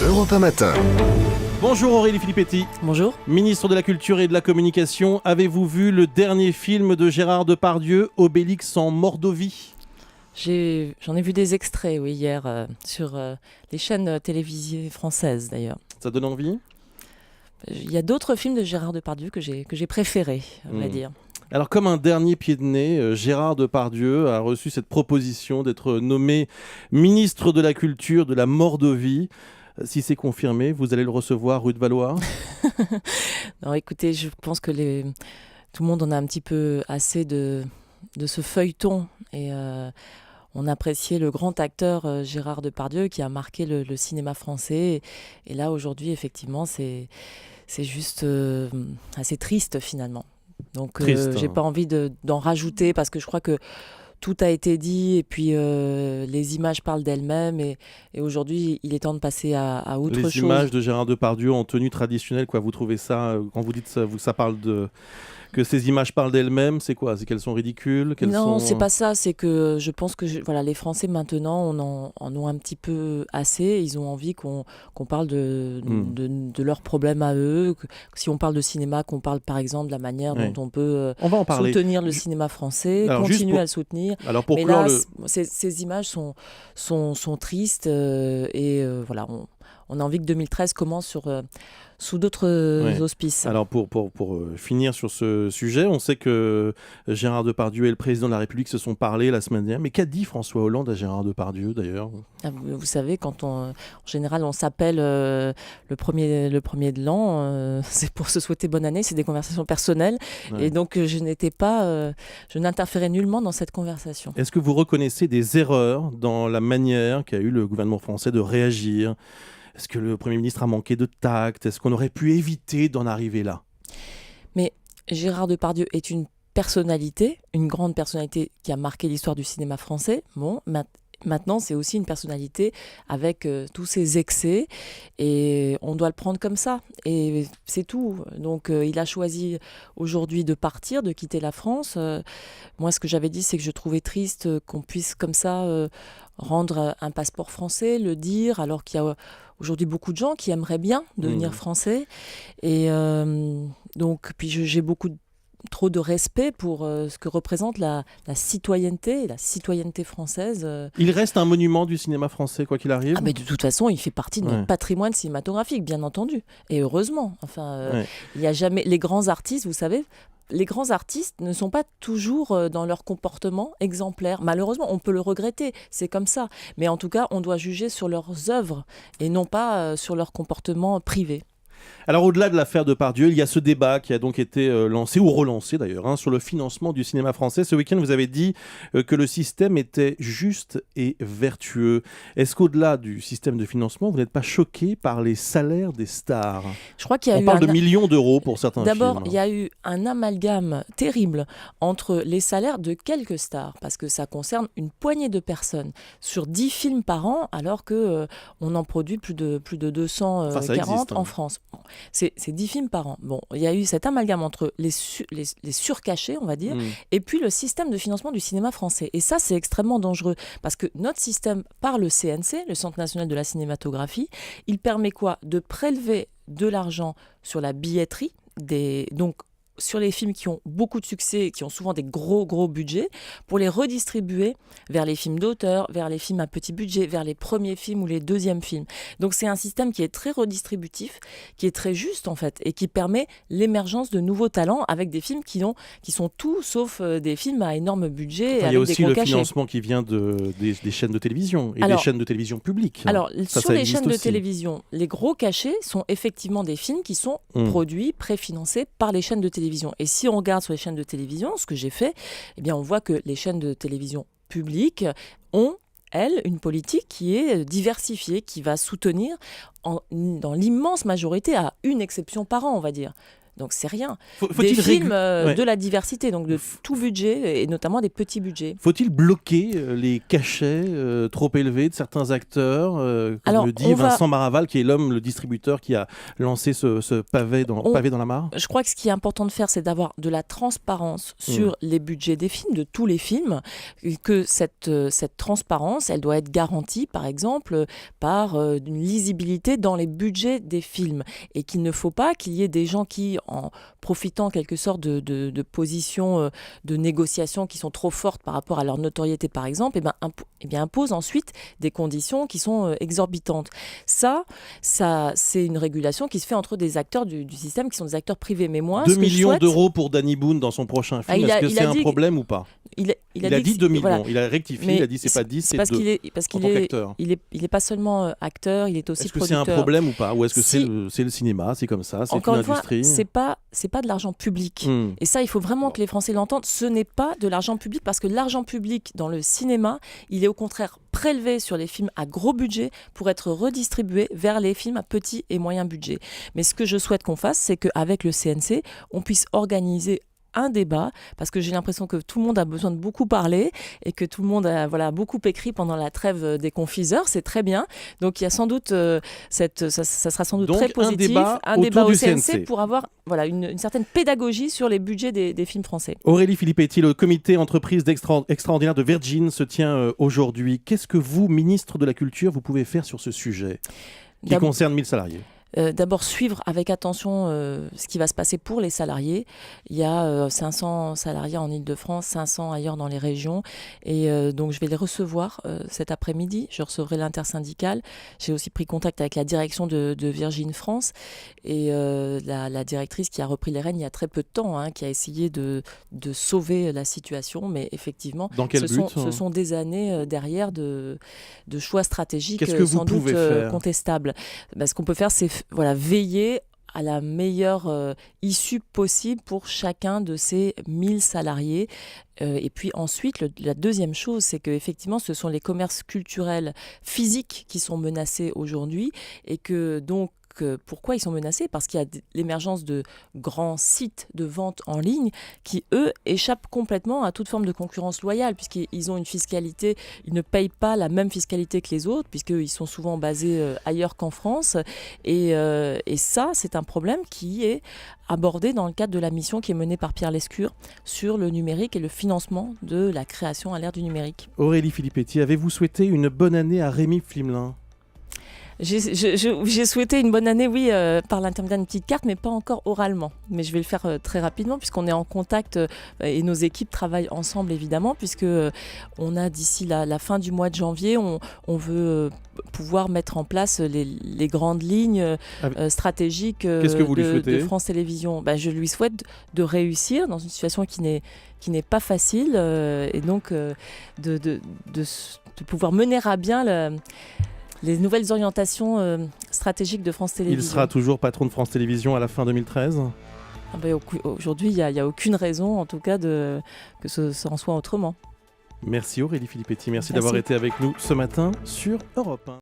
Europe 1 Matin. Bonjour Aurélie Filippetti. Bonjour. Ministre de la Culture et de la Communication, avez-vous vu le dernier film de Gérard Depardieu, Obélix en Mordovie ? J'en ai vu des extraits, oui, hier, sur les chaînes télévisées françaises, d'ailleurs. Ça donne envie ? Il y a d'autres films de Gérard Depardieu que j'ai préférés, à vrai dire. Alors, comme un dernier pied de nez, Gérard Depardieu a reçu cette proposition d'être nommé ministre de la Culture de la Mordovie. Si c'est confirmé, vous allez le recevoir rue de Valois ? Non, écoutez, je pense que tout le monde en a un petit peu assez de ce feuilleton. Et on appréciait le grand acteur Gérard Depardieu qui a marqué le cinéma français. Et là, aujourd'hui, effectivement, c'est juste assez triste, finalement. Donc, j'ai pas envie d'en rajouter parce que je crois que tout a été dit et puis les images parlent d'elles-mêmes et aujourd'hui, il est temps de passer à autre chose. Les images de Gérard Depardieu en tenue traditionnelle, quoi, vous trouvez ça, quand vous dites ça, ça parle que ces images parlent d'elles-mêmes, c'est quoi ? C'est qu'elles sont ridicules ? Non, c'est pas ça, c'est que je pense que voilà, les Français maintenant en ont un petit peu assez, ils ont envie qu'on parle de leurs problèmes à eux, que si on parle de cinéma, qu'on parle par exemple de la manière dont on peut soutenir le cinéma français, continuer à le soutenir. Alors pour mais là, ces images sont tristes et voilà, on a envie que 2013 commence sous d'autres auspices. Alors pour finir sur ce sujet, on sait que Gérard Depardieu et le président de la République se sont parlé la semaine dernière. Mais qu'a dit François Hollande à Gérard Depardieu d'ailleurs ? Vous savez, quand en général on s'appelle le premier de l'an, c'est pour se souhaiter bonne année, c'est des conversations personnelles. Ouais. Et donc je n'interférais nullement dans cette conversation. Est-ce que vous reconnaissez des erreurs dans la manière qu'a eu le gouvernement français de réagir ? Est-ce que le Premier ministre a manqué de tact ? Est-ce qu'on aurait pu éviter d'en arriver là ? Mais Gérard Depardieu est une personnalité, une grande personnalité qui a marqué l'histoire du cinéma français. Bon, maintenant, c'est aussi une personnalité avec tous ses excès et on doit le prendre comme ça. Et c'est tout. Donc, il a choisi aujourd'hui de partir, de quitter la France. Moi, ce que j'avais dit, c'est que je trouvais triste qu'on puisse comme ça rendre un passeport français, le dire, alors qu'il y a aujourd'hui beaucoup de gens qui aimeraient bien devenir français. Et donc, puis j'ai trop de respect pour ce que représente la citoyenneté française. Il reste un monument du cinéma français, quoi qu'il arrive. Mais de toute façon, il fait partie de notre patrimoine cinématographique, bien entendu. Et heureusement. Il n'y a jamais... Les grands artistes, vous savez... Les grands artistes ne sont pas toujours dans leur comportement exemplaire. Malheureusement, on peut le regretter, c'est comme ça. Mais en tout cas, on doit juger sur leurs œuvres et non pas sur leur comportement privé. Alors au-delà de l'affaire Depardieu, il y a ce débat qui a donc été lancé, ou relancé d'ailleurs, sur le financement du cinéma français. Ce week-end, vous avez dit que le système était juste et vertueux. Est-ce qu'au-delà du système de financement, vous n'êtes pas choqué par les salaires des stars ? Je crois qu'il y a On parle de millions d'euros pour certains films. D'abord, il y a eu un amalgame terrible entre les salaires de quelques stars, parce que ça concerne une poignée de personnes sur 10 films par an, alors qu'on en produit plus de 240 en France. Bon, c'est 10 films par an. Bon, il y a eu cet amalgame entre les surcachés, on va dire, et puis le système de financement du cinéma français. Et ça, c'est extrêmement dangereux, parce que notre système, par le CNC, le Centre national de la cinématographie, il permet quoi ? De prélever de l'argent sur la billetterie, donc sur les films qui ont beaucoup de succès, qui ont souvent des gros budgets, pour les redistribuer vers les films d'auteur, vers les films à petit budget, vers les premiers films ou les deuxièmes films. Donc c'est un système qui est très redistributif, qui est très juste en fait, et qui permet l'émergence de nouveaux talents avec des films qui sont tout sauf des films à énorme budget. Il y a aussi le financement qui vient des chaînes de télévision et des chaînes de télévision publiques. Alors sur les chaînes de télévision, les gros cachets sont effectivement des films qui sont produits, préfinancés par les chaînes de télévision. Et si on regarde sur les chaînes de télévision, ce que j'ai fait, eh bien on voit que les chaînes de télévision publiques ont, elles, une politique qui est diversifiée, qui va soutenir dans l'immense majorité, à une exception par an, on va dire. Donc c'est rien. Des Faut-il films ouais. de la diversité, donc de tout budget, et notamment des petits budgets. Faut-il bloquer les cachets trop élevés de certains acteurs, comme Alors, le dit Vincent Maraval, qui est le distributeur qui a lancé ce pavé dans la mare? Je crois que ce qui est important de faire, c'est d'avoir de la transparence sur les budgets des films, de tous les films, et que cette transparence, elle doit être garantie, par exemple, par une lisibilité dans les budgets des films, et qu'il ne faut pas qu'il y ait des gens qui, en profitant en quelque sorte de positions de négociation qui sont trop fortes par rapport à leur notoriété, par exemple, imposent ensuite des conditions qui sont exorbitantes. Ça, c'est une régulation qui se fait entre des acteurs du système qui sont des acteurs privés. Mais moi, 2 millions d'euros pour Danny Boone dans son prochain film, est-ce que c'est un problème ou pas? Il a dit 2 millions, voilà. Il a rectifié, il a dit c'est pas 10, c'est 2. Parce qu'il est pas seulement acteur, il est aussi producteur. Est-ce que c'est un problème ou pas? Ou est-ce que c'est le cinéma, c'est comme ça, c'est une industrie? C'est pas de l'argent public. Et ça, il faut vraiment que les Français l'entendent. Ce n'est pas de l'argent public, parce que l'argent public dans le cinéma, il est au contraire prélevé sur les films à gros budget pour être redistribué vers les films à petit et moyen budget. Mais ce que je souhaite qu'on fasse, c'est qu'avec le CNC, on puisse organiser un débat, parce que j'ai l'impression que tout le monde a besoin de beaucoup parler et que tout le monde a beaucoup écrit pendant la trêve des confiseurs, c'est très bien. Donc il y a sans doute, ça sera sans doute très positif, un débat au CNC pour avoir une certaine pédagogie sur les budgets des films français. Aurélie Filippetti, le comité entreprise extraordinaire de Virgin se tient aujourd'hui. Qu'est-ce que vous, ministre de la Culture, vous pouvez faire sur ce sujet qui concerne 1000 salariés? D'abord suivre avec attention ce qui va se passer pour les salariés. Il y a 500 salariés en Ile-de-France, 500 ailleurs dans les régions, et donc je vais les recevoir cet après-midi. Je recevrai l'intersyndicale. J'ai aussi pris contact avec la direction de Virgin France et la directrice qui a repris les rênes il y a très peu de temps, qui a essayé de sauver la situation, mais effectivement ce sont des années derrière de choix stratégiques sans doute contestables. Ce qu'on peut faire, c'est veiller à la meilleure issue possible pour chacun de ces 1000 salariés. Et puis ensuite, la deuxième chose, c'est qu'effectivement, ce sont les commerces culturels physiques qui sont menacés aujourd'hui, et que donc, pourquoi ils sont menacés? Parce qu'il y a l'émergence de grands sites de vente en ligne qui, eux, échappent complètement à toute forme de concurrence loyale, puisqu'ils ont une fiscalité, ils ne payent pas la même fiscalité que les autres, puisqu'ils sont souvent basés ailleurs qu'en France. Et ça, c'est un problème qui est abordé dans le cadre de la mission qui est menée par Pierre Lescure sur le numérique et le financement de la création à l'ère du numérique. Aurélie Filippetti, avez-vous souhaité une bonne année à Rémi Flimelin? J'ai souhaité une bonne année, oui, par l'intermédiaire d'une petite carte, mais pas encore oralement. Mais je vais le faire très rapidement, puisqu'on est en contact et nos équipes travaillent ensemble, évidemment, puisque on a d'ici la fin du mois de janvier, on veut pouvoir mettre en place les grandes lignes stratégiques de France Télévisions. Je lui souhaite de réussir dans une situation qui n'est pas facile, et donc de pouvoir mener à bien les nouvelles orientations stratégiques de France Télévisions. Il sera toujours patron de France Télévisions à la fin 2013 ? Aujourd'hui, il n'y a aucune raison, en tout cas, que ça en soit autrement. Merci Aurélie Filippetti, merci d'avoir été avec nous ce matin sur Europe 1.